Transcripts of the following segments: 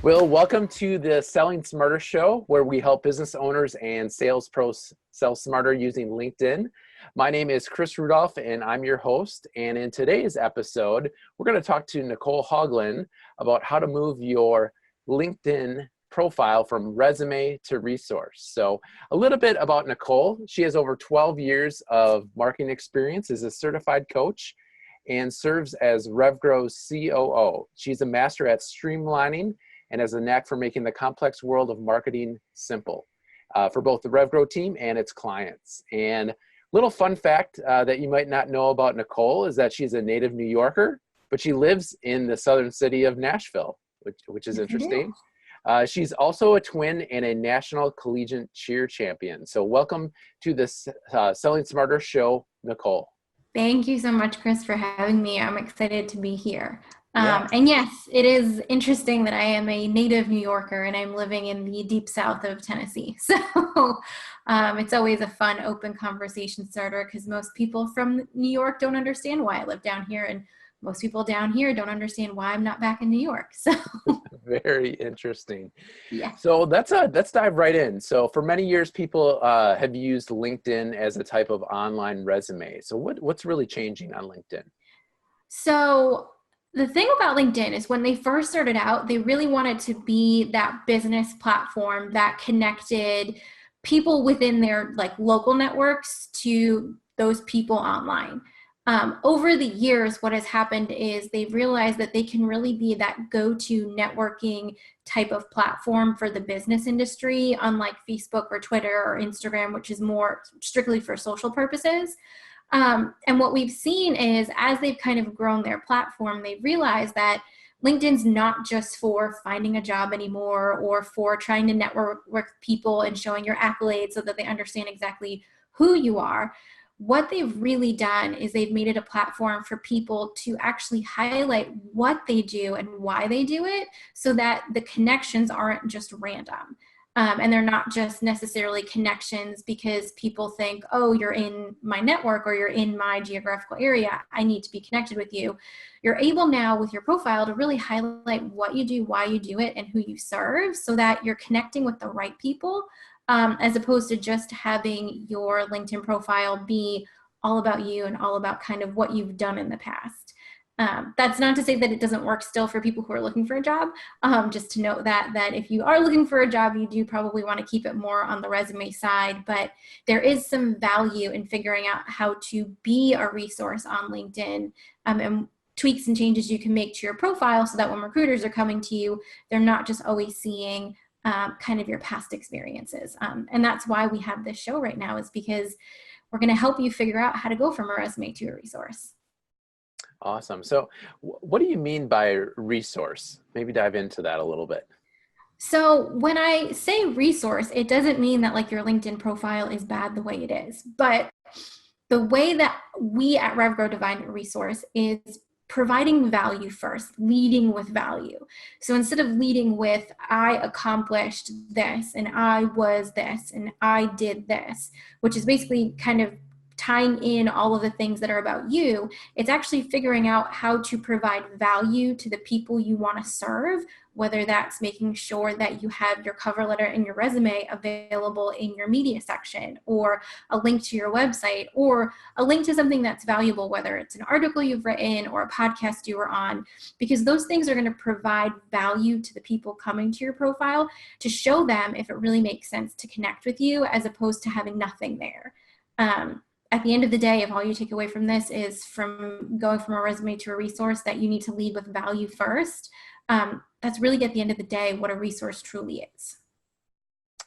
Well, welcome to the Selling Smarter show, where we help business owners and sales pros sell smarter using LinkedIn. My name is Chris Rudolph, and I'm your host. And in today's episode, we're going to talk to Nicole Hoglund about how to move your LinkedIn profile from resume to resource. So a little bit about Nicole. She has over 12 years of marketing experience as a certified coach and serves as RevGrow's COO. She's a master at streamlining and has a knack for making the complex world of marketing simple for both the RevGrow team and its clients. And little fun fact that you might not know about Nicole is that she's a native New Yorker, but she lives in the southern city of Nashville, which is interesting. She's also a twin and a national collegiate cheer champion. So welcome to this Selling Smarter show, Nicole. Thank you so much, Chris, for having me. I'm excited to be here. Yeah. And yes, it is interesting that I am a native New Yorker and I'm living in the deep south of Tennessee. So it's always a fun, open conversation starter because most people from New York don't understand why I live down here, and most people down here don't understand why I'm not back in New York. So Very interesting. yeah. So let's dive right in. So for many years, people have used LinkedIn as a type of online resume. So what's really changing on LinkedIn? So the thing about LinkedIn is when they first started out, they really wanted to be that business platform that connected people within their local networks to those people online. Over the years, what has happened is they've realized that they can really be that go-to networking type of platform for the business industry, unlike Facebook or Twitter or Instagram, which is more strictly for social purposes. And what we've seen is as they've kind of grown their platform, they've realized that LinkedIn's not just for finding a job anymore or for trying to network with people and showing your accolades so that they understand exactly who you are. What they've really done is they've made it a platform for people to actually highlight what they do and why they do it so that the connections aren't just random. And they're not just necessarily connections because people think, oh, you're in my network or you're in my geographical area, I need to be connected with you. You're able now with your profile to really highlight what you do, why you do it, and who you serve so that you're connecting with the right people, as opposed to just having your LinkedIn profile be all about you and all about kind of what you've done in the past. That's not to say that it doesn't work still for people who are looking for a job. Just to note that if you are looking for a job, you do probably want to keep it more on the resume side, but there is some value in figuring out how to be a resource on LinkedIn, and tweaks and changes you can make to your profile so that when recruiters are coming to you, they're not just always seeing kind of your past experiences. And that's why we have this show right now, is because we're going to help you figure out how to go from a resume to a resource. Awesome. So what do you mean by resource? Maybe dive into that a little bit. So when I say resource, it doesn't mean that your LinkedIn profile is bad the way it is. But the way that we at RevGrow define a resource is providing value first, leading with value. So instead of leading with, I accomplished this and I was this and I did this, which is basically kind of tying in all of the things that are about you, it's actually figuring out how to provide value to the people you want to serve, whether that's making sure that you have your cover letter and your resume available in your media section, or a link to your website, or a link to something that's valuable, whether it's an article you've written or a podcast you were on, because those things are going to provide value to the people coming to your profile to show them if it really makes sense to connect with you, as opposed to having nothing there. At the end of the day, if all you take away from this is from going from a resume to a resource, that you need to lead with value first, that's really at the end of the day what a resource truly is.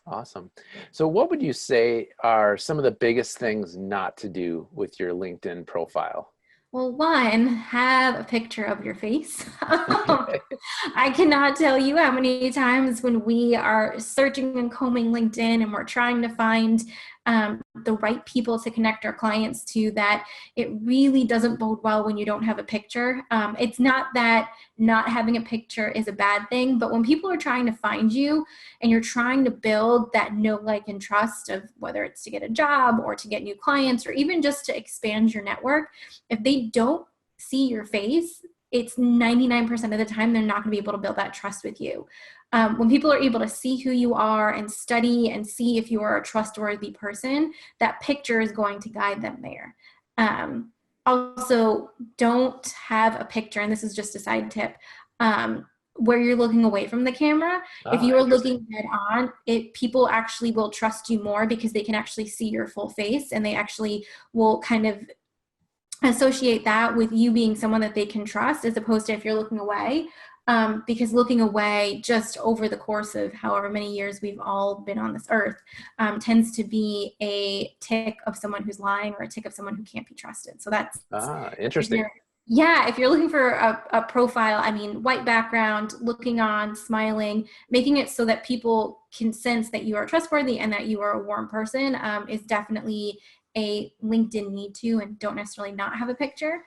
Awesome. So what would you say are some of the biggest things not to do with your LinkedIn profile? Well, one, have a picture of your face. I cannot tell you how many times when we are searching and combing LinkedIn and we're trying to find the right people to connect our clients to, that it really doesn't bode well when you don't have a picture. It's not that not having a picture is a bad thing, but when people are trying to find you and you're trying to build that know, like, and trust of whether it's to get a job or to get new clients or even just to expand your network, if they don't see your face, it's 99% of the time they're not going to be able to build that trust with you. When people are able to see who you are and study and see if you are a trustworthy person, that picture is going to guide them there. Also, don't have a picture, and this is just a side tip, where you're looking away from the camera. If Ah, you are interesting. looking head on, people actually will trust you more because they can actually see your full face, and they actually will kind of associate that with you being someone that they can trust, as opposed to if you're looking away. Because looking away just over the course of however many years we've all been on this earth tends to be a tick of someone who's lying, or a tick of someone who can't be trusted. So that's, Ah, if interesting. you're, yeah, if you're looking for a profile, I mean, white background, looking on, smiling, making it so that people can sense that you are trustworthy and that you are a warm person is definitely a LinkedIn need to, and don't necessarily not have a picture.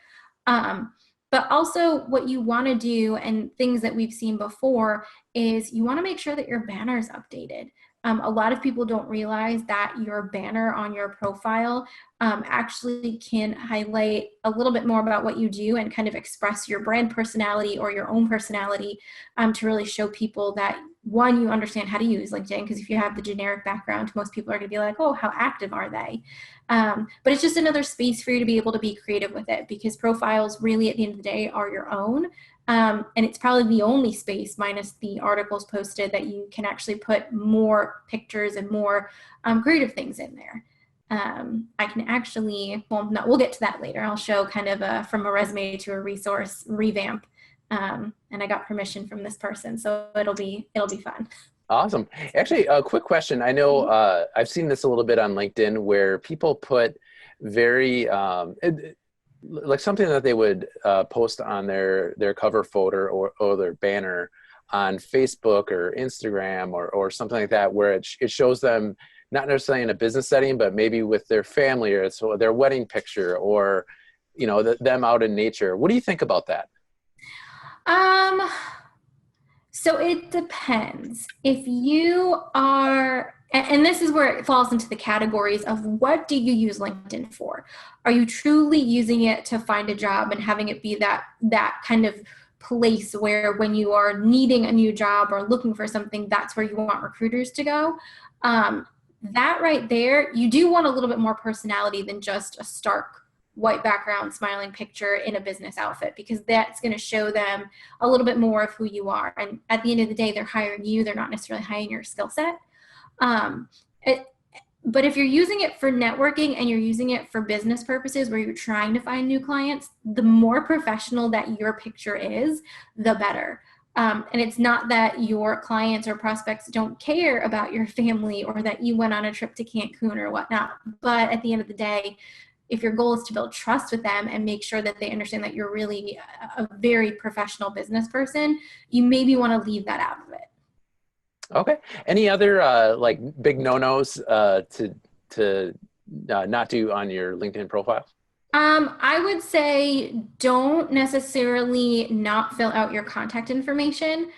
But also what you want to do, and things that we've seen before, is you want to make sure that your banner is updated. A lot of people don't realize that your banner on your profile actually can highlight a little bit more about what you do and kind of express your brand personality or your own personality, to really show people that, one, you understand how to use LinkedIn, because if you have the generic background, most people are going to be like, oh, how active are they? But it's just another space for you to be able to be creative with it, because profiles really at the end of the day are your own. And it's probably the only space, minus the articles posted, that you can actually put more pictures and more creative things in there. I can actually, well, no, we'll get to that later. I'll show kind of from a resume to a resource revamp. And I got permission from this person, so it'll be fun. Awesome. Actually, a quick question. I know I've seen this a little bit on LinkedIn where people put very like something that they would post on their cover photo or their banner on Facebook or Instagram or something like that, where it shows them not necessarily in a business setting, but maybe with their family, or it's their wedding picture, or them out in nature. What do you think about that? Um, So it depends. If you are, and this is where it falls into the categories of, what do you use LinkedIn for? Are you truly using it to find a job and having it be that kind of place where, when you are needing a new job or looking for something, that's where you want recruiters to go? That right there, you do want a little bit more personality than just a stark white background smiling picture in a business outfit, because that's going to show them a little bit more of who you are. And at the end of the day, they're hiring you, they're not necessarily hiring your skill set. um, it, but if you're using it for networking and you're using it for business purposes where you're trying to find new clients, the more professional that your picture is, the better. And it's not that your clients or prospects don't care about your family, or that you went on a trip to Cancun or whatnot. But at the end of the day, if your goal is to build trust with them and make sure that they understand that you're really a very professional business person, you maybe want to leave that out of it. Okay. Any other like big no-nos to not do on your LinkedIn profile? I would say don't necessarily not fill out your contact information,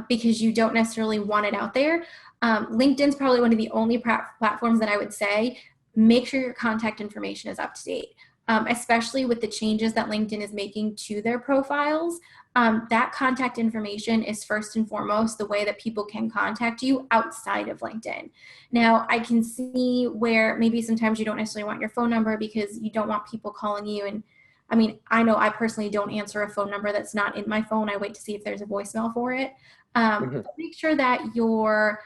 because you don't necessarily want it out there. LinkedIn's probably one of the only platforms that I would say make sure your contact information is up to date, especially with the changes that LinkedIn is making to their profiles. That contact information is first and foremost the way that people can contact you outside of LinkedIn. Now, I can see where maybe sometimes you don't necessarily want your phone number because you don't want people calling you. And I mean, I know I personally don't answer a phone number that's not in my phone. I wait to see if there's a voicemail for it. Mhm. But make sure that your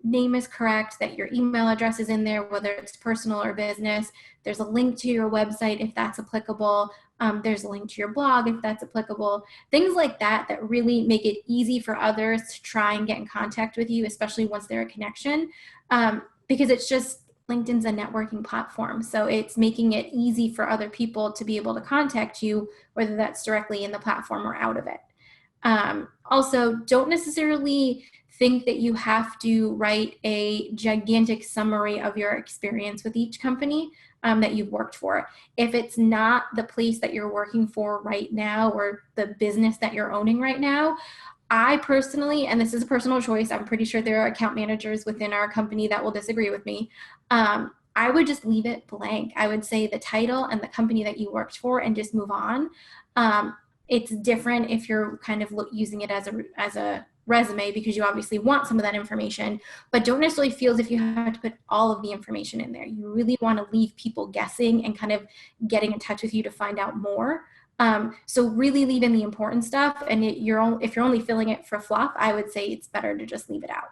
name is correct, that your email address is in there, whether it's personal or business. There's a link to your website if that's applicable. There's a link to your blog if that's applicable. Things like that that really make it easy for others to try and get in contact with you, especially once they're a connection. Because it's just, LinkedIn's a networking platform. So it's making it easy for other people to be able to contact you, whether that's directly in the platform or out of it. Also, don't necessarily think that you have to write a gigantic summary of your experience with each company that you've worked for. If it's not the place that you're working for right now, or the business that you're owning right now, I personally, and this is a personal choice, I'm pretty sure there are account managers within our company that will disagree with me. I would just leave it blank. I would say the title and the company that you worked for and just move on. It's different if you're kind of using it as a resume because you obviously want some of that information, but don't necessarily feel as if you have to put all of the information in there. You really want to leave people guessing and kind of getting in touch with you to find out more. So really leave in the important stuff. And if you're only filling it for fluff, I would say it's better to just leave it out.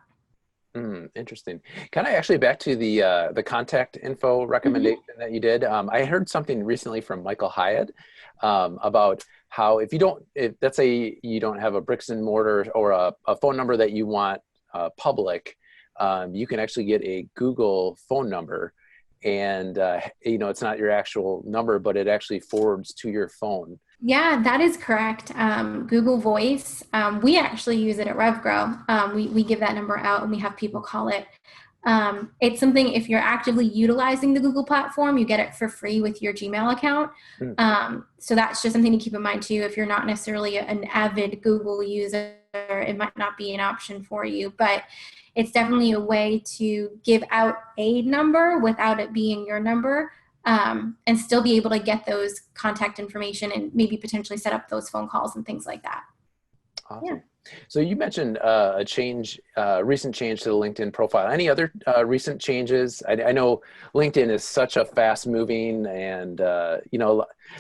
Interesting. Kind of actually back to the contact info recommendation that you did. I heard something recently from Michael Hyatt about how if let's say you don't have a bricks and mortar or a phone number that you want public, you can actually get a Google phone number, and it's not your actual number, but it actually forwards to your phone. Yeah, that is correct. Google Voice, we actually use it at RevGrow. We give that number out and we have people call it. It's something, if you're actively utilizing the Google platform, you get it for free with your Gmail account. So that's just something to keep in mind too. If you're not necessarily an avid Google user, it might not be an option for you, but it's definitely a way to give out a number without it being your number. And still be able to get those contact information and maybe potentially set up those phone calls and things like that. Awesome. Yeah. So you mentioned a recent change to the LinkedIn profile. Any other recent changes? I know LinkedIn is such a fast moving and,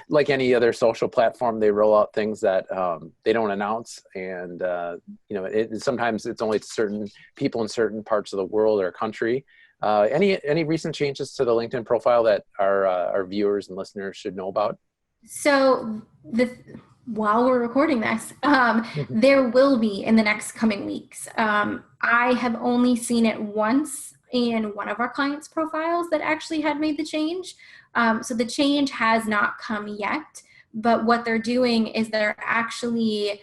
like any other social platform, they roll out things that they don't announce. And, sometimes it's only certain people in certain parts of the world or country. Any recent changes to the LinkedIn profile that our viewers and listeners should know about? So while we're recording this, there will be in the next coming weeks. I have only seen it once in one of our clients' profiles that actually had made the change. So the change has not come yet, but what they're doing is they're actually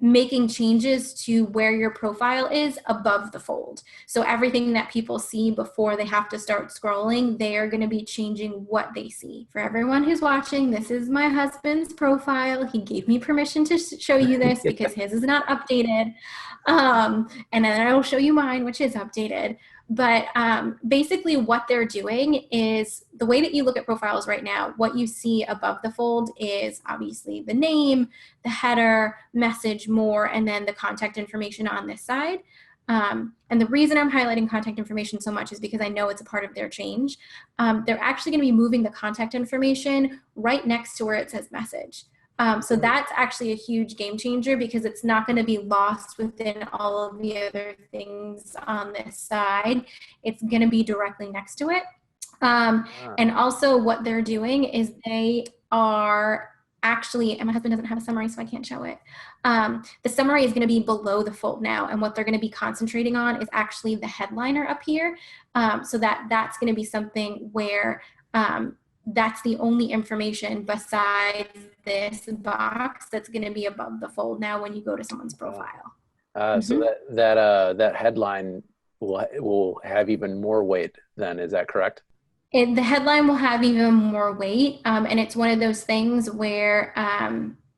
making changes to where your profile is above the fold. So everything that people see before they have to start scrolling, they are going to be changing what they see. For everyone who's watching, this is my husband's profile. He gave me permission to show you this because his is not updated. And then I will show you mine, which is updated. But basically what they're doing is the way that you look at profiles right now, what you see above the fold is obviously the name, the header, message, more, and then the contact information on this side. And the reason I'm highlighting contact information so much is because I know it's a part of their change. They're actually going to be moving the contact information right next to where it says message. So that's actually a huge game changer because it's not going to be lost within all of the other things on this side. It's going to be directly next to it. And also what they're doing is they are actually, and my husband doesn't have a summary, so I can't show it. The summary is going to be below the fold now. And what they're going to be concentrating on is actually the headliner up here. So that's going to be something where that's the only information besides this box that's going to be above the fold now when you go to someone's profile. So that headline will have even more weight then, is that correct? The headline will have even more weight. And it's one of those things where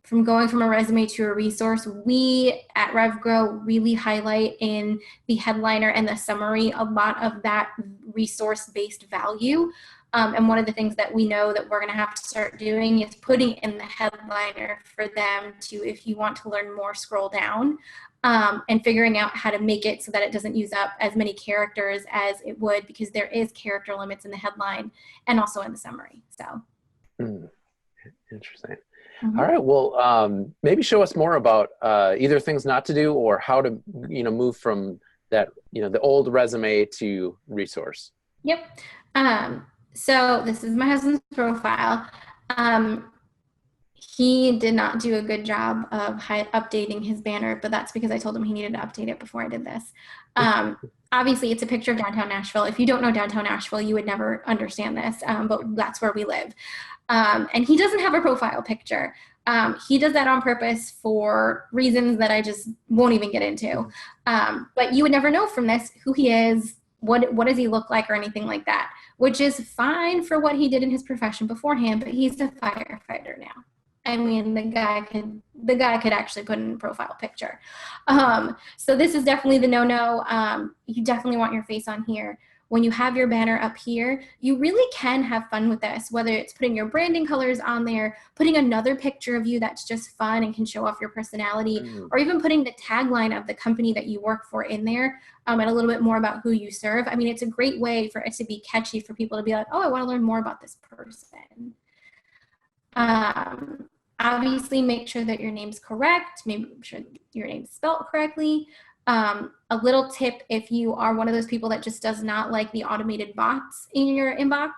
from going from a resume to a resource, we at RevGrow really highlight in the headliner and the summary a lot of that resource-based value. And one of the things that we know that we're going to have to start doing is putting in the headliner for them to, if you want to learn more, scroll down and figuring out how to make it so that it doesn't use up as many characters as it would, because there is character limits in the headline and also in the summary. So interesting. All right. Well, maybe show us more about either things not to do or how to, move from that, the old resume to resource. Yep. So this is my husband's profile. He did not do a good job of updating his banner, but that's because I told him he needed to update it before I did this. Obviously, it's a picture of downtown Nashville. If you don't know downtown Nashville, you would never understand this, but that's where we live. And he doesn't have a profile picture. He does that on purpose for reasons that I just won't even get into. But you would never know from this who he is, what does he look like, or anything like that, which is fine for what he did in his profession beforehand, but he's a firefighter now. I mean, the guy could actually put in a profile picture. So this is definitely the no-no. You definitely want your face on here. when you have your banner up here, you really can have fun with this, whether it's putting your branding colors on there, putting another picture of you that's just fun and can show off your personality, or even putting the tagline of the company that you work for in there, and a little bit more about who you serve. I mean, it's a great way for it to be catchy for people to be like, oh, I want to learn more about this person. Obviously, make sure that your name's correct. Make sure your name's spelled correctly. A little tip, if you are one of those people that just does not like the automated bots in your inbox,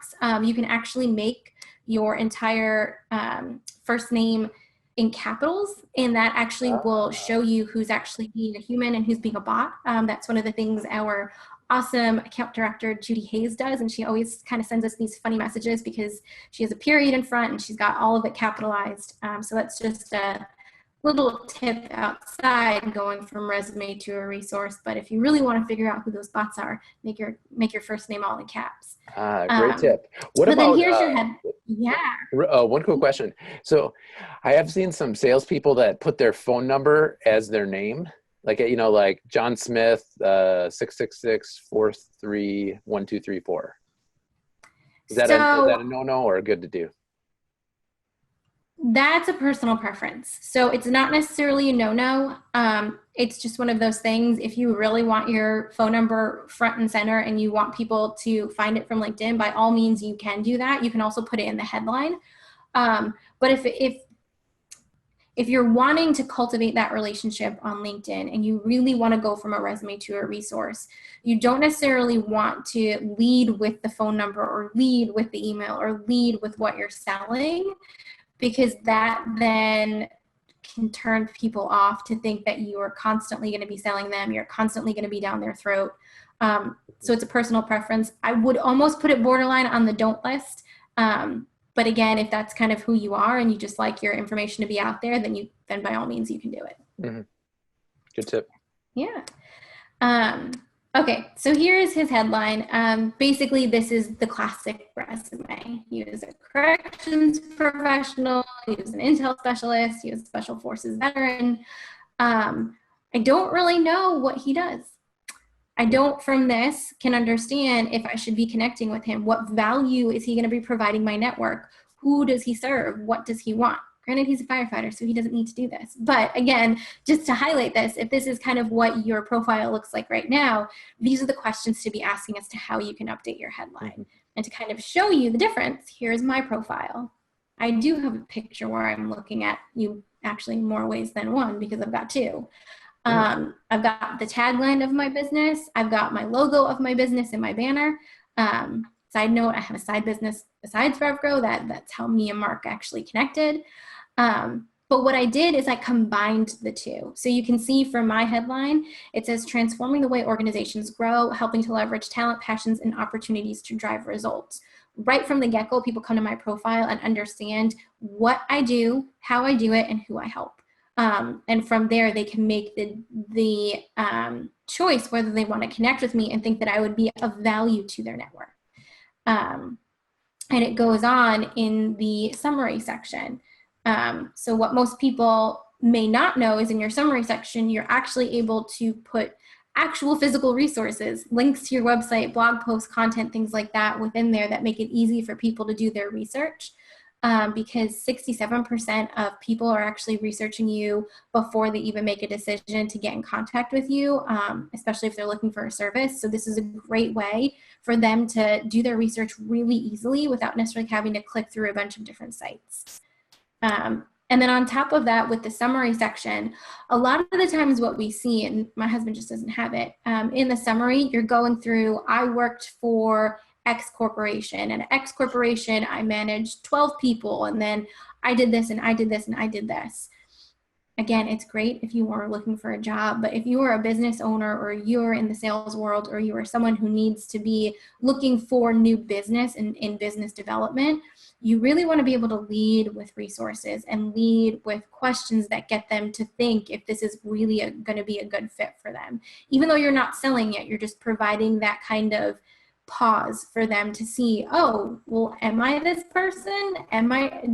you can actually make your entire first name in capitals, and that actually will show you who's actually being a human and who's being a bot. That's one of the things our awesome account director Judy Hayes does, and she always kind of sends us these funny messages because she has a period in front and she's got all of it capitalized. So that's just a little tip outside going from resume to a resource. But if you really want to figure out who those bots are, make your first name all in caps. Great tip. What but about, then here's your head. Yeah. One quick question. So I have seen some salespeople that put their phone number as their name. Like, like John Smith, 666-431234. Is that a no-no or good to do? That's a personal preference. So it's not necessarily a no-no. It's just one of those things. If you really want your phone number front and center and you want people to find it from LinkedIn, by all means, you can do that. You can also put it in the headline. But if you're wanting to cultivate that relationship on LinkedIn and you really want to go from a resume to a resource, you don't necessarily want to lead with the phone number or lead with the email or lead with what you're selling, because that then can turn people off to think that you are constantly going to be selling them. You're constantly going to be down their throat. So it's a personal preference. I would almost put it borderline on the don't list. But again, if that's kind of who you are and you just like your information to be out there, then by all means you can do it. Mm-hmm. Good tip. Yeah. Okay, so here is his headline. Basically, this is the classic resume. He was a corrections professional. He was an intel specialist. He was a special forces veteran. I don't really know what he does. I don't, from this, can understand if I should be connecting with him. What value is he going to be providing my network? Who does he serve? What does he want? Granted, he's a firefighter, so he doesn't need to do this. But again, just to highlight this, if this is kind of what your profile looks like right now, these are the questions to be asking as to how you can update your headline. Mm-hmm. And to kind of show you the difference, here's my profile. I do have a picture where I'm looking at you actually in more ways than one because I've got two. I've got the tagline of my business. I've got my logo of my business in my banner. Side note, I have a side business besides RevGrow. That's how me and Mark actually connected. But what I did is I combined the two. So you can see from my headline, it says transforming the way organizations grow, helping to leverage talent, passions, and opportunities to drive results. Right from the get-go, people come to my profile and understand what I do, how I do it, and who I help. And from there, they can make the choice whether they want to connect with me and think that I would be of value to their network. And it goes on in the summary section. So what most people may not know is in your summary section, you're actually able to put actual physical resources, links to your website, blog posts, content, things like that within there that make it easy for people to do their research. Because 67% of people are actually researching you before they even make a decision to get in contact with you, especially if they're looking for a service. So this is a great way for them to do their research really easily without necessarily having to click through a bunch of different sites. And then on top of that, with the summary section, a lot of the times what we see, and my husband just doesn't have it, in the summary, you're going through, I worked for X corporation, and X corporation, I managed 12 people, and then I did this, and I did this, and I did this. Again, it's great if you are looking for a job, but if you are a business owner or you're in the sales world or you are someone who needs to be looking for new business and in business development, you really want to be able to lead with resources and lead with questions that get them to think if this is really going to be a good fit for them. Even though you're not selling it, you're just providing that kind of pause for them to see, oh, well, am I this person?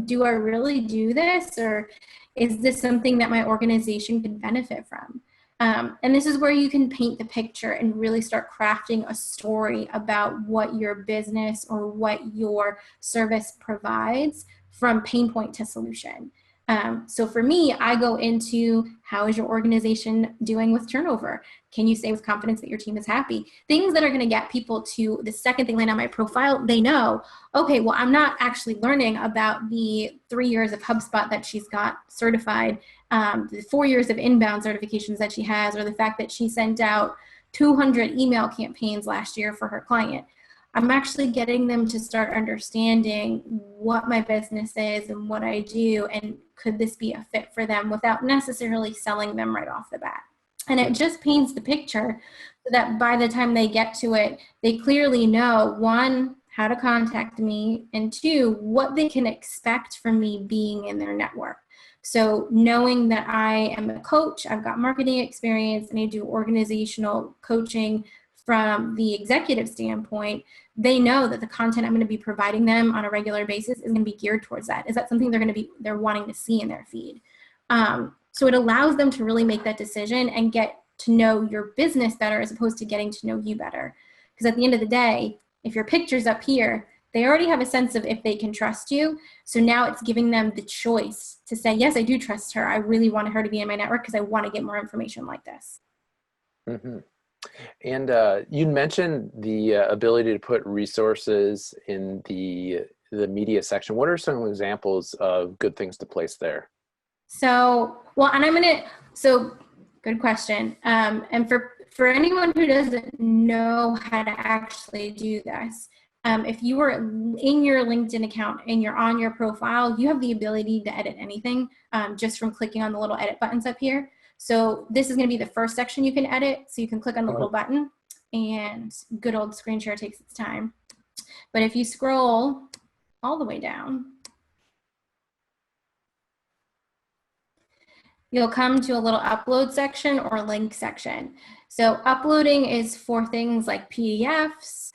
Do I really do this? Or is this something that my organization could benefit from? And this is where you can paint the picture and really start crafting a story about what your business or what your service provides from pain point to solution. So for me, I go into how is your organization doing with turnover? Can you say with confidence that your team is happy? Things that are going to get people to the second they land on my profile, they know, okay, well, I'm not actually learning about the 3 years of HubSpot that she's got certified, the 4 years of inbound certifications that she has, or the fact that she sent out 200 email campaigns last year for her client. I'm actually getting them to start understanding what my business is and what I do, and could this be a fit for them without necessarily selling them right off the bat. And it just paints the picture so that by the time they get to it, they clearly know, one, how to contact me, and two, what they can expect from me being in their network. So knowing that I am a coach, I've got marketing experience, and I do organizational coaching from the executive standpoint, they know that the content I'm going to be providing them on a regular basis is going to be geared towards that. Is that something they're wanting to see in their feed? So it allows them to really make that decision and get to know your business better as opposed to getting to know you better. Because at the end of the day, if your picture's up here, they already have a sense of if they can trust you. So now it's giving them the choice to say, yes, I do trust her. I really want her to be in my network because I want to get more information like this. Mm-hmm. And you mentioned the ability to put resources in the media section. What are some examples of good things to place there? So, well, and good question. And for anyone who doesn't know how to actually do this, if you are in your LinkedIn account and you're on your profile, you have the ability to edit anything just from clicking on the little edit buttons up here. So this is going to be the first section you can edit. So you can click on the little button, and good old screen share takes its time. But if you scroll all the way down, you'll come to a little upload section or link section. So uploading is for things like PDFs,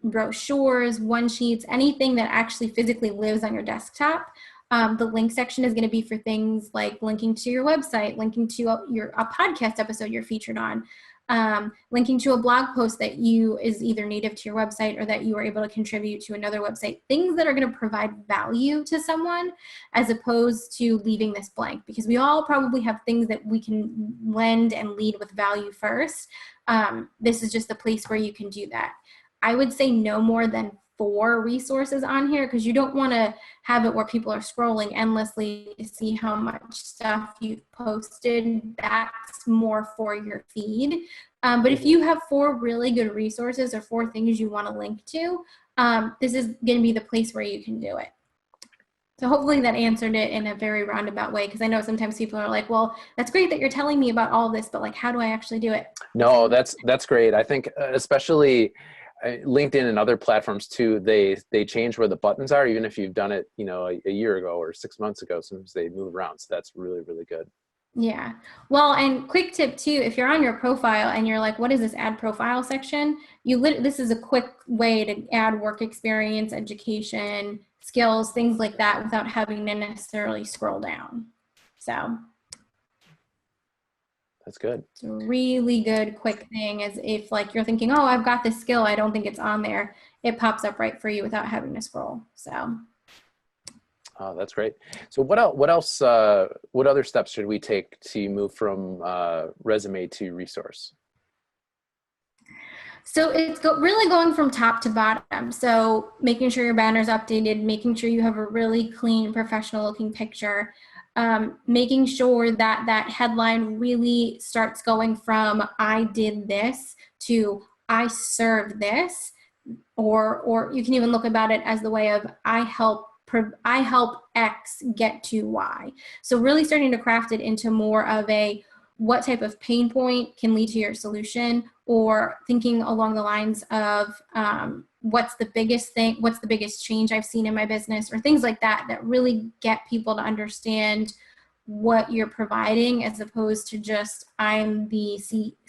brochures, one-sheets, anything that actually physically lives on your desktop. The link section is going to be for things like linking to your website, linking to a podcast episode you're featured on, linking to a blog post that is either native to your website or that you are able to contribute to another website, things that are going to provide value to someone as opposed to leaving this blank, because we all probably have things that we can lend and lead with value first. This is just the place where you can do that. I would say no more than 4 resources on here, because you don't want to have it where people are scrolling endlessly to see how much stuff you've posted. That's more for your feed. But if you have 4 really good resources or 4 things you want to link to, this is going to be the place where you can do it. So hopefully that answered it in a very roundabout way, because I know sometimes people are like, well, that's great that you're telling me about all this, but like, how do I actually do it? No, that's great. I think especially LinkedIn and other platforms too, they change where the buttons are, even if you've done it, a year ago or 6 months ago. Sometimes they move around. So that's really, really good. Yeah. Well, and quick tip too, if you're on your profile and you're like, what is this add profile section? This is a quick way to add work experience, education, skills, things like that without having to necessarily scroll down. So that's good. It's a really good quick thing, as if like you're thinking, oh, I've got this skill, I don't think it's on there. It pops up right for you without having to scroll. So. Oh, that's great. So what else, what other steps should we take to move from resume to resource? So it's really going from top to bottom. So making sure your banner's updated, making sure you have a really clean, professional looking picture, making sure that that headline really starts going from I did this to I serve this, or you can even look about it as the way of I help X get to Y. So really starting to craft it into more of a what type of pain point can lead to your solution, or thinking along the lines of what's the biggest change I've seen in my business, or things like that really get people to understand what you're providing, as opposed to just I'm the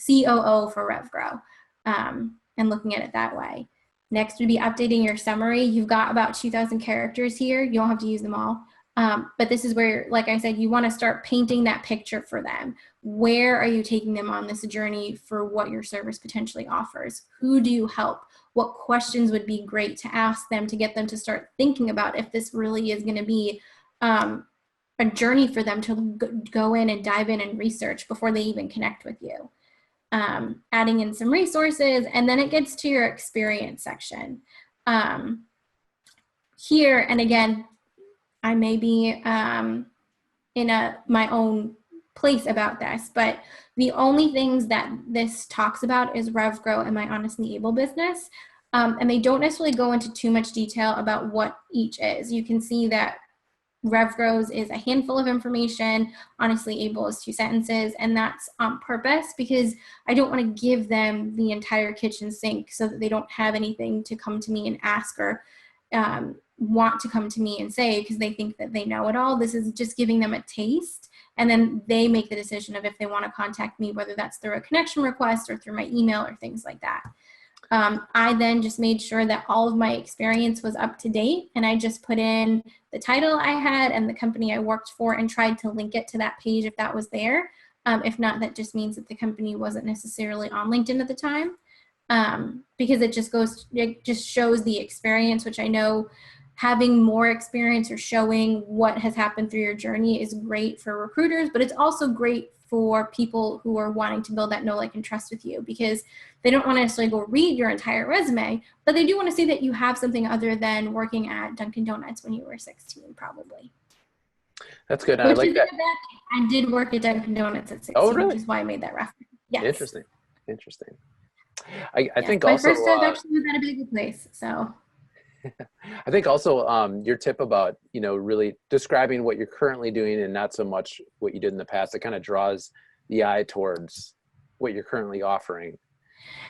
COO for RevGrow, and looking at it that way. Next would be updating your summary. You've got about 2,000 characters here. You don't have to use them all. But this is where, like I said, you want to start painting that picture for them. where are you taking them on this journey for what your service potentially offers? Who do you help? What questions would be great to ask them to get them to start thinking about if this really is going to be a journey for them to go in and dive in and research before they even connect with you. Adding in some resources, and then it gets to your experience section. Here, and again, I may be in my own place about this, but the only things that this talks about is RevGrow and my Honestly Able business. And they don't necessarily go into too much detail about what each is. You can see that RevGrows is a handful of information, Honestly Able is 2 sentences, and that's on purpose because I don't want to give them the entire kitchen sink so that they don't have anything to come to me and ask or want to come to me and say because they think that they know it all. This is just giving them a taste, and then they make the decision of if they want to contact me, whether that's through a connection request or through my email or things like that. I then just made sure that all of my experience was up to date, and I just put in the title I had and the company I worked for and tried to link it to that page if that was there. If not, that just means that the company wasn't necessarily on LinkedIn at the time, because it just shows the experience, which I know having more experience or showing what has happened through your journey is great for recruiters, but it's also great for people who are wanting to build that know, like, and trust with you, because they don't want to necessarily go read your entire resume, but they do want to see that you have something other than working at Dunkin' Donuts when you were 16, probably. That's good. I like that. I did work at Dunkin' Donuts at 16, oh, really? which is why I made that reference. Yes. Interesting. I think also my first job actually was at a bagel place, so. I think also your tip about, really describing what you're currently doing and not so much what you did in the past, it kind of draws the eye towards what you're currently offering.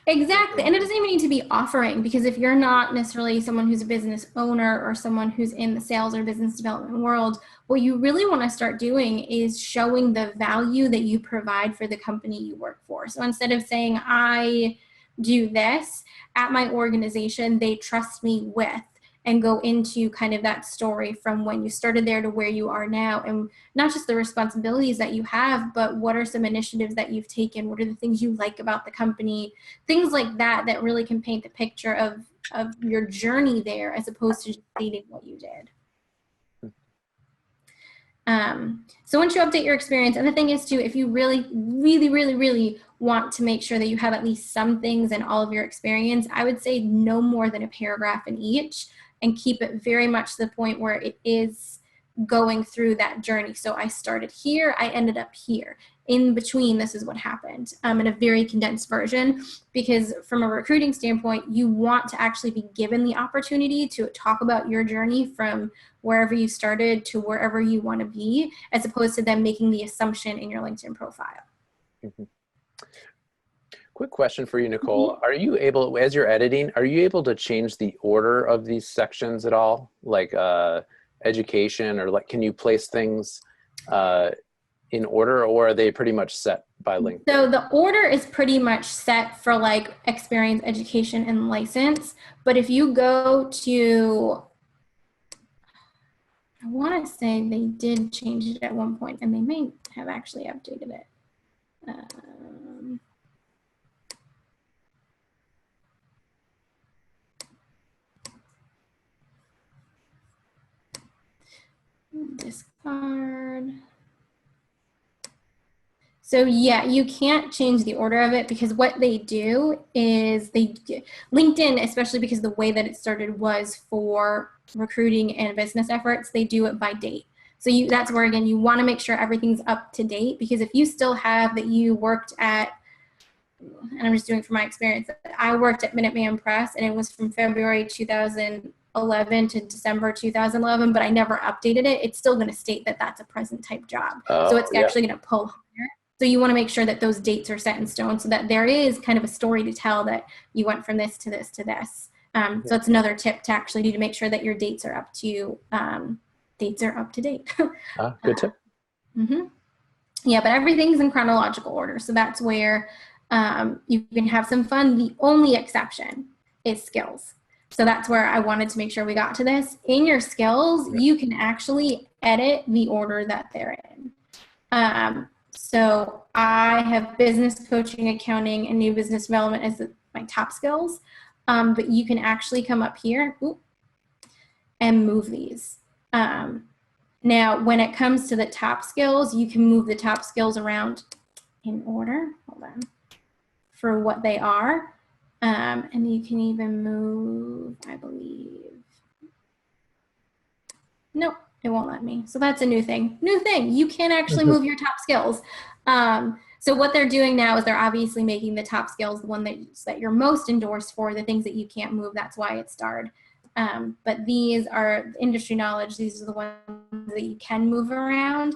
Exactly. And it doesn't even need to be offering, because if you're not necessarily someone who's a business owner or someone who's in the sales or business development world, what you really want to start doing is showing the value that you provide for the company you work for. So instead of saying, I do this at my organization, they trust me with, and go into kind of that story from when you started there to where you are now, and not just the responsibilities that you have, but what are some initiatives that you've taken, what are the things you like about the company, things like that, that really can paint the picture of your journey there, as opposed to just stating what you did. So once you update your experience, and the thing is too, if you really want to make sure that you have at least some things in all of your experience, I would say no more than a paragraph in each, and keep it very much to the point where it is going through that journey. So I started here, I ended up here. In between, this is what happened, in a very condensed version, because from a recruiting standpoint, you want to actually be given the opportunity to talk about your journey from wherever you started to wherever you want to be, as opposed to them making the assumption in your LinkedIn profile. Mm-hmm. Quick question for you, Nicole. Mm-hmm. Are you able, as you're editing, are you able to change the order of these sections at all? Like education, or like, can you place things in order, or are they pretty much set by LinkedIn? So the order is pretty much set for like experience, education, and license. But if you go to, I want to say they did change it at one point, and they may have actually updated it. Discard. So yeah, you can't change the order of it, because what they do is LinkedIn, especially because the way that it started was for recruiting and business efforts, they do it by date. So that's where, again, you want to make sure everything's up to date, because if you still have that you worked at, and I'm just doing from my experience, I worked at Minuteman Press, and it was from February 2011 to December 2011, but I never updated it. It's still going to state that that's a present type job. So it's actually going to pull higher. So you want to make sure that those dates are set in stone, so that there is kind of a story to tell that you went from this to this to this. So that's another tip to actually do, to make sure that your dates are up to date. Good tip. Mm-hmm. Yeah, but everything's in chronological order. So that's where you can have some fun. The only exception is skills. So that's where I wanted to make sure we got to this. In your skills, you can actually edit the order that they're in. So I have business coaching, accounting, and new business development as my top skills. But you can actually come up here and move these. Now, when it comes to the top skills, you can move the top skills around in order. Hold on. For what they are. And you can even move, I believe. Nope, it won't let me. So that's a new thing. New thing. You can actually move your top skills. So what they're doing now is they're obviously making the top skills the one that you're most endorsed for, the things that you can't move. That's why it's starred. But these are industry knowledge. These are the ones that you can move around.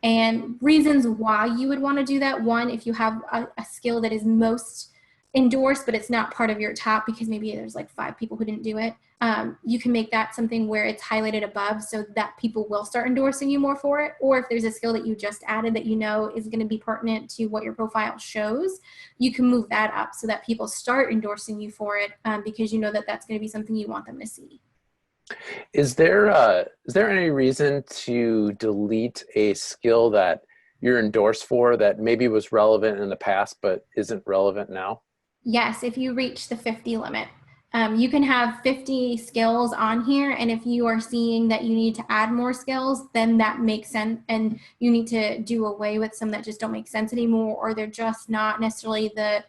And reasons why you would want to do that. One, if you have a skill that is most endorsed, but it's not part of your top because maybe there's like 5 people who didn't do it. You can make that something where it's highlighted above so that people will start endorsing you more for it. Or if there's a skill that you just added that you know is going to be pertinent to what your profile shows, you can move that up so that people start endorsing you for it because you know that that's going to be something you want them to see. Is there any reason to delete a skill that you're endorsed for that maybe was relevant in the past but isn't relevant now? Yes, if you reach the 50 limit. You can have 50 skills on here, and if you are seeing that you need to add more skills, then that makes sense, and you need to do away with some that just don't make sense anymore, or they're just not necessarily the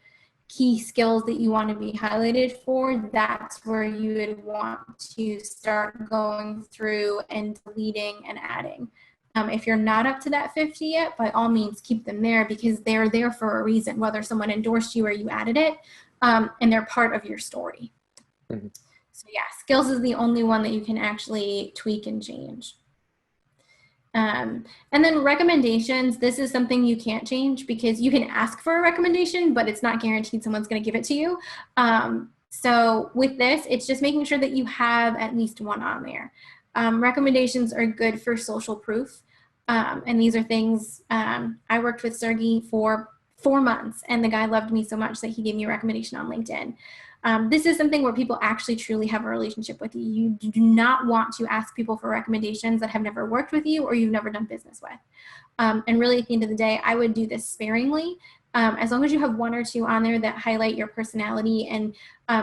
key skills that you want to be highlighted for. That's where you would want to start going through and deleting and adding. If you're not up to that 50 yet, by all means, keep them there because they're there for a reason, whether someone endorsed you or you added it, and they're part of your story. Mm-hmm. So yeah, skills is the only one that you can actually tweak and change. And then recommendations, this is something you can't change because you can ask for a recommendation, but it's not guaranteed someone's going to give it to you. So with this, it's just making sure that you have at least one on there. Recommendations are good for social proof. And these are things, I worked with Sergey for 4 months and the guy loved me so much that he gave me a recommendation on LinkedIn. This is something where people actually truly have a relationship with you. You do not want to ask people for recommendations that have never worked with you or you've never done business with. And really at the end of the day, I would do this sparingly. As long as you have 1 or 2 on there that highlight your personality and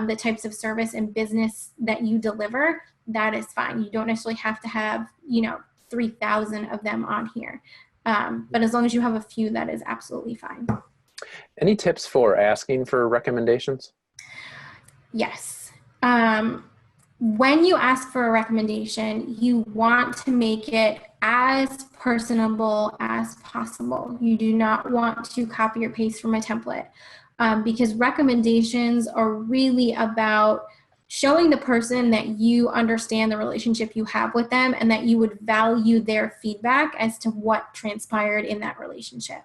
the types of service and business that you deliver, that is fine. You don't necessarily have to have, 3,000 of them on here. But as long as you have a few, that is absolutely fine. Any tips for asking for recommendations? Yes. When you ask for a recommendation, you want to make it as personable as possible. You do not want to copy or paste from a template because recommendations are really about showing the person that you understand the relationship you have with them and that you would value their feedback as to what transpired in that relationship.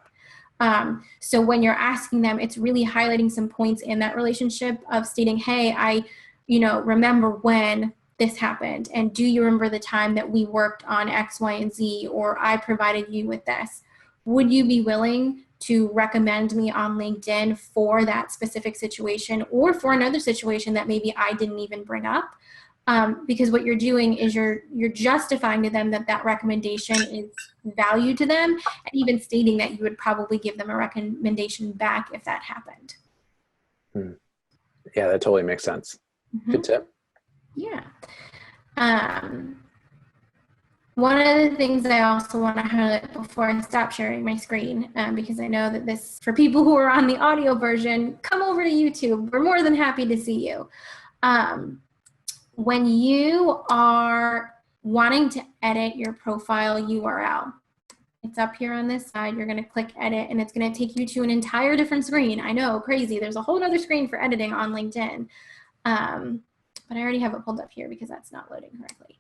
So when you're asking them, it's really highlighting some points in that relationship of stating, hey, I remember when this happened. And do you remember the time that we worked on X, Y, and Z, or I provided you with this? Would you be willing to recommend me on LinkedIn for that specific situation or for another situation that maybe I didn't even bring up? Because what you're doing is you're justifying to them that recommendation is value to them, and even stating that you would probably give them a recommendation back if that happened. Yeah, that totally makes sense. Mm-hmm. Good tip. Yeah. One of the things that I also want to highlight before I stop sharing my screen, because I know that this, for people who are on the audio version, come over to YouTube. We're more than happy to see you. When you are wanting to edit your profile URL, it's up here on this side. You're going to click edit and it's going to take you to an entire different screen. I know, crazy. There's a whole other screen for editing on LinkedIn. But I already have it pulled up here because that's not loading correctly.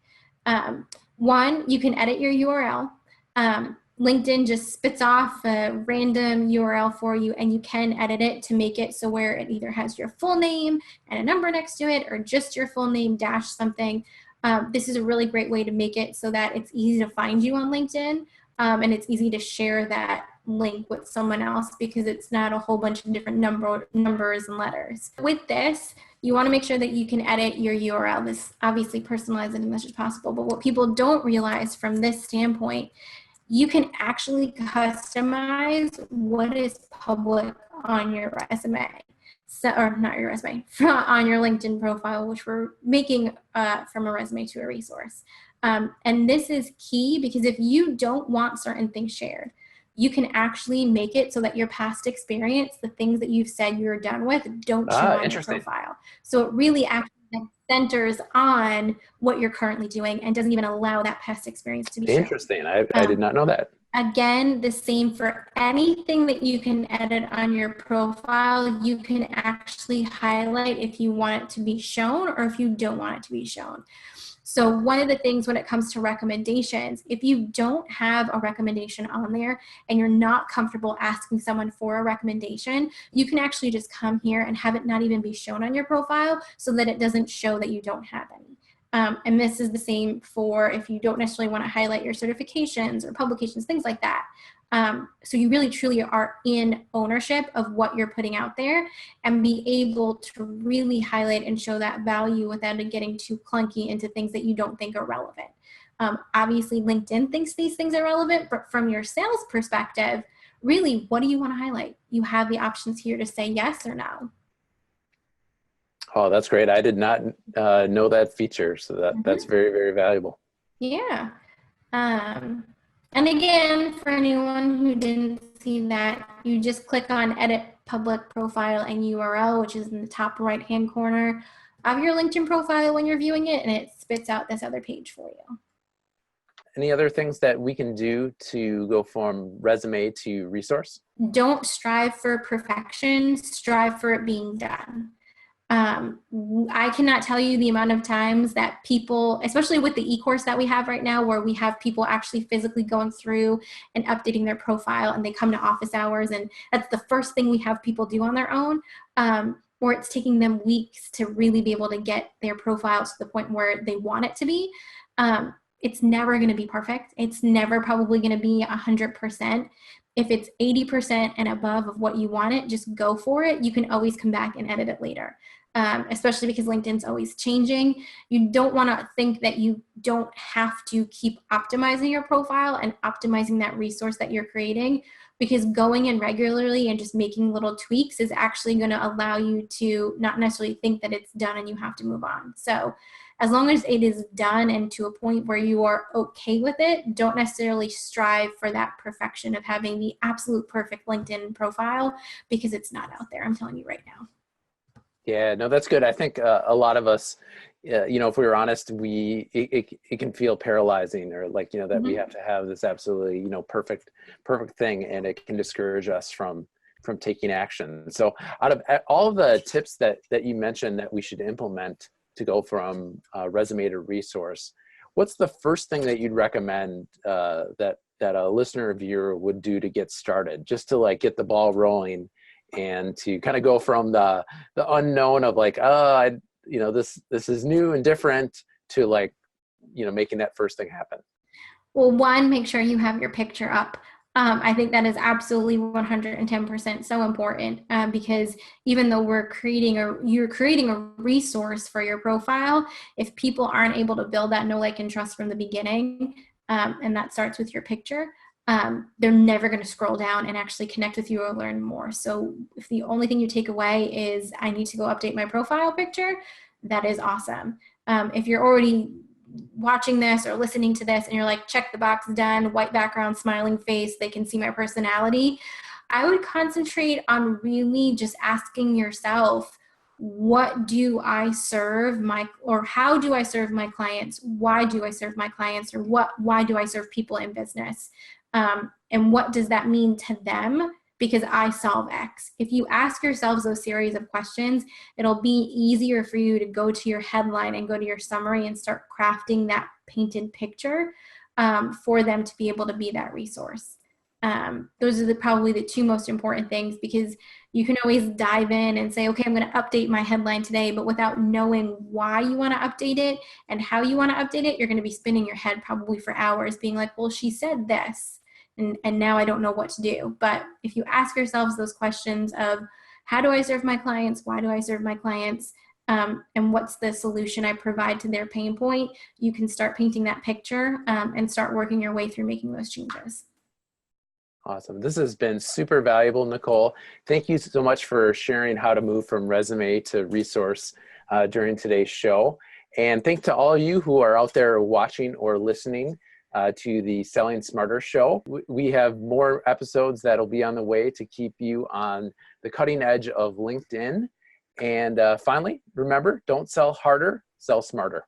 One, you can edit your URL. LinkedIn just spits off a random URL for you and you can edit it to make it so where it either has your full name and a number next to it or just your full name dash something. This is a really great way to make it so that it's easy to find you on LinkedIn and it's easy to share that link with someone else because it's not a whole bunch of different numbers and letters. With this, you want to make sure that you can edit your URL. This obviously personalize it as much as possible, but what people don't realize from this standpoint you can actually customize what is public on your resume. So, or not your resume, on your LinkedIn profile, which we're making from a resume to a resource. And this is key because if you don't want certain things shared, you can actually make it so that your past experience, the things that you've said you're done with, don't show on your Interesting. profile. So it really actually centers on what you're currently doing and doesn't even allow that past experience to be shown. Interesting. I did not know that. Again, the same for anything that you can edit on your profile. You can actually highlight if you want it to be shown or if you don't want it to be shown. So one of the things when it comes to recommendations, if you don't have a recommendation on there and you're not comfortable asking someone for a recommendation, you can actually just come here and have it not even be shown on your profile so that it doesn't show that you don't have any. And this is the same for if you don't necessarily want to highlight your certifications or publications, things like that. So you really truly are in ownership of what you're putting out there and be able to really highlight and show that value without it getting too clunky into things that you don't think are relevant. Obviously, LinkedIn thinks these things are relevant, but from your sales perspective, really, what do you want to highlight? You have the options here to say yes or no. Oh, that's great. I did not know that feature. So that's very, very valuable. Yeah. And again, for anyone who didn't see that, you just click on edit public profile and URL, which is in the top right-hand corner of your LinkedIn profile when you're viewing it, and it spits out this other page for you. Any other things that we can do to go from resume to resource? Don't strive for perfection, strive for it being done. I cannot tell you the amount of times that people, especially with the e-course that we have right now, where we have people actually physically going through and updating their profile, and they come to office hours, and that's the first thing we have people do on their own, or it's taking them weeks to really be able to get their profile to the point where they want it to be. It's never going to be perfect. It's never probably going to be 100%. If it's 80% and above of what you want it, just go for it. You can always come back and edit it later. Especially because LinkedIn's always changing. You don't want to think that you don't have to keep optimizing your profile and optimizing that resource that you're creating, because going in regularly and just making little tweaks is actually going to allow you to not necessarily think that it's done and you have to move on. So as long as it is done and to a point where you are okay with it, don't necessarily strive for that perfection of having the absolute perfect LinkedIn profile, because it's not out there. I'm telling you right now. Yeah, no, that's good. I think a lot of us, if we were honest, it can feel paralyzing, or like, that we have to have this absolutely, perfect thing, and it can discourage us from taking action. So out of all of the tips that you mentioned that we should implement to go from resume to resource, what's the first thing that you'd recommend that a listener or viewer would do to get started, just to like get the ball rolling, and to kind of go from the unknown of like, this is new and different, to like, making that first thing happen? Well, one, make sure you have your picture up. I think that is absolutely 110% so important, because even though you're creating a resource for your profile, if people aren't able to build that know, like, and trust from the beginning, and that starts with your picture, they're never going to scroll down and actually connect with you or learn more. So if the only thing you take away is, I need to go update my profile picture, that is awesome. If you're already watching this or listening to this and you're like, check the box, done, white background, smiling face, they can see my personality, I would concentrate on really just asking yourself, what do I serve or how do I serve my clients? Why do I serve my clients? Or why do I serve people in business? And what does that mean to them? Because I solve X. If you ask yourselves those series of questions, it'll be easier for you to go to your headline and go to your summary and start crafting that painted picture for them to be able to be that resource. Those are probably the two most important things, because you can always dive in and say, okay, I'm going to update my headline today, but without knowing why you want to update it and how you want to update it, you're going to be spinning your head probably for hours being like, well, she said this, and now I don't know what to do. But if you ask yourselves those questions of, how do I serve my clients? Why do I serve my clients? and what's the solution I provide to their pain point, you can start painting that picture and start working your way through making those changes. Awesome. This has been super valuable, Nicole. Thank you so much for sharing how to move from resume to resource during today's show. And thanks to all of you who are out there watching or listening to the Selling Smarter show. We have more episodes that'll be on the way to keep you on the cutting edge of LinkedIn. And finally, remember, don't sell harder, sell smarter.